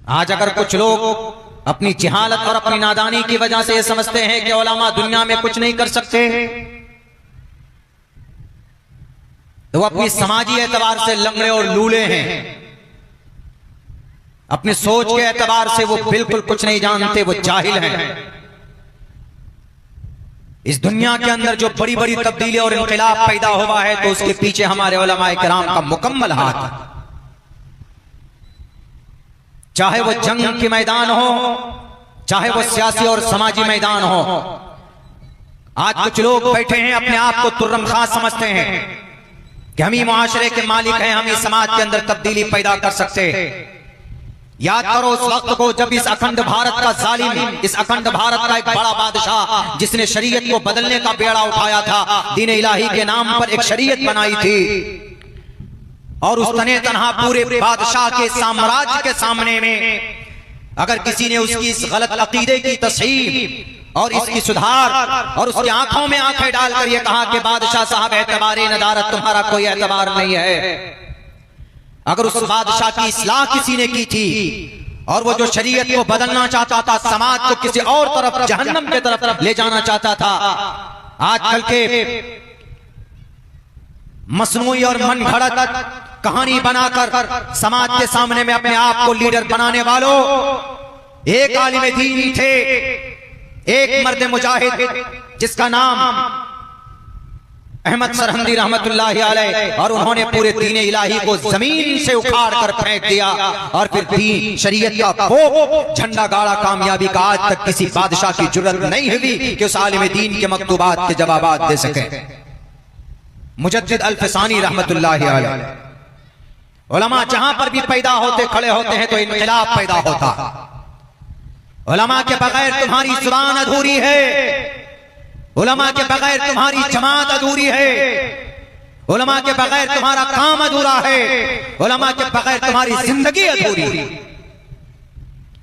आज अगर कुछ लोग अपनी जहालत और अपनी नादानी की वजह से ये समझते हैं कि उलमा दुनिया में कुछ नहीं कर सकते, तो वो अपनी समाजी एतबार से लंगड़े और लूले हैं। अपनी सोच के एतबार से वो बिल्कुल कुछ नहीं जानते, वो जाहिल हैं। इस दुनिया के अंदर जो बड़ी बड़ी तब्दीली और इनकलाब पैदा हुआ है, तो उसके पीछे हमारे उलमाए किराम का मुकम्मल हाथ है। चाहे वो जंग के मैदान हो, चाहे वो सियासी और समाजी मैदान हो। आज कुछ लोग बैठे हैं, अपने आप को तुर्रम खास समझते हैं कि हम ही मुआशरे के मालिक हैं, हम ही समाज के अंदर तब्दीली पैदा कर सकते हैं। याद करो उस वक्त को जब इस अखंड भारत का जालिम, इस अखंड भारत का एक बड़ा बादशाह जिसने शरीयत को बदलने का बेड़ा उठाया था, दीन इलाही के नाम पर एक शरीयत बनाई थी, और उस तने तनहा पूरे बादशाह के साम्राज्य के सामने में अगर किसी ने उसकी इस गलत अकीदे की तस्हीह और इसकी सुधार और उसकी आंखों में आंखें डालकर यह कहा कि बादशाह साहब एतबारे नदारत तुम्हारा कोई एतबार नहीं है, अगर उस बादशाह की इस्लाह किसी ने की थी और वो जो शरीयत को बदलना चाहता था, समाज को किसी और तरफ जहन्नम के तरफ ले जाना चाहता था, आजकल के मसनूई और मनगढ़ंत कहानी बनाकर समाज के सामने में अपने आप को लीडर बनाने वालों, एक आलिम दीन थे, एक मर्द मुजाहिद जिसका नाम अहमद सरहंदी रहमतुल्लाहि अलैह, और उन्होंने पूरे दीन इलाही को जमीन से उखाड़ कर फेंक दिया और फिर दीन शरीयत का वो झंडा गाड़ा कामयाबी का आज तक किसी बादशाह की जुर्रत नहीं हुई कि उस आलिम दीन के मकतूबात के जवाबात दे सके। मुजद्दिद अल-फ़सानी रहमतुल्लाहि अलैह, उलमा जहां पर भी पैदा होते खड़े होते हैं तो इनकलाब पैदा होता। उलमा के बगैर तुम्हारी जुबान अधूरी है, उलमा के बगैर तुम्हारी जमात अधूरी है, उलमा के बगैर तुम्हारा काम अधूरा है, उलमा के बगैर तुम्हारी जिंदगी अधूरी है।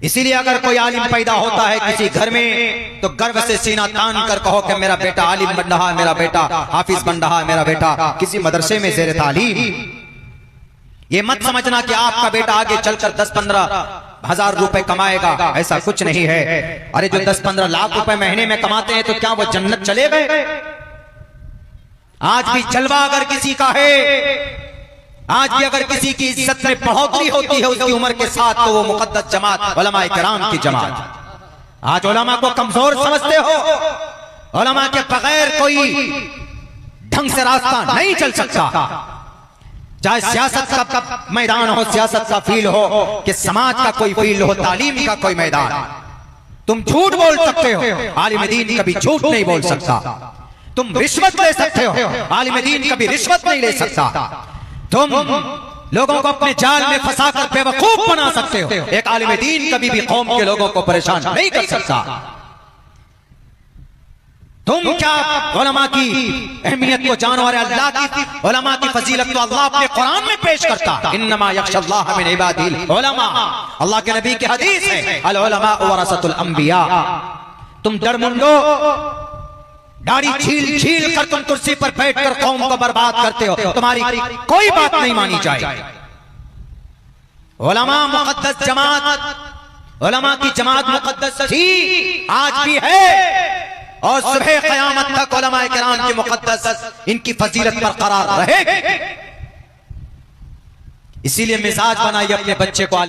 इसीलिए अगर कोई आलिम पैदा होता है किसी घर में, तो गर्व से सीना तान कर कहो कि मेरा बेटा आलिम बन रहा है, मेरा बेटा हाफिज बन रहा है, मेरा बेटा किसी मदरसे में ज़ेर तालीम। ये मत समझना कि आपका बेटा आगे चलकर 10-15 हजार रुपए कमाएगा, ऐसा कुछ नहीं है। अरे जो 10-15 लाख रुपए महीने में कमाते हैं तो क्या वो जन्नत चले गए? आज भी जलवा अगर किसी का है, आज भी अगर किसी की इज्जत में बढ़ोतरी होती है उसकी उम्र के साथ, तो वो मुक़द्दस जमात उलमाए किराम की जमात। आज उलमा को कमजोर समझते हो, उलमा के बगैर कोई ढंग से रास्ता नहीं चल सकता। चाहे सियासत का मैदान हो, सियासत का फील्ड हो, कि समाज का कोई फील्ड हो, तालीम का कोई मैदान। तुम झूठ बोल सकते हो, आलिम दीन कभी झूठ नहीं बोल सकता। तुम रिश्वत ले सकते हो, आलिम दीन कभी रिश्वत नहीं ले सकता। तुम लोगों को अपने जाल में फंसाकर बेवकूफ बना सकते हो, एक आलिम दीन कभी भी कौम के लोगों को परेशान नहीं कर सकता। तुम क्या उलमा की अहमियत को जानो? और अल्लाह की उलमा की फजीलत तो अल्लाह अपने कुरान में पेश करता, इन्नमा यख्शल्लाह मिन इबादिल उलमा। अल्लाह के नबी की हदीस है, अल उलमा वरसतुल अंबिया। तुम डरमुंडो, दाढ़ी छील छील कर तुम कुर्सी पर बैठकर कौम को बर्बाद करते हो, तुम्हारी कोई बात नहीं मानी जाएगी। उलमा मुक़द्दस जमात, उलमा की जमात मुक़द्दस थी, आज भी है, और सुबह क़यामत तक उलमाए किराम की मुक़द्दस इनकी फजीलत बरकरार रहेगी। इसीलिए मिजाज बनाइए अपने बच्चे को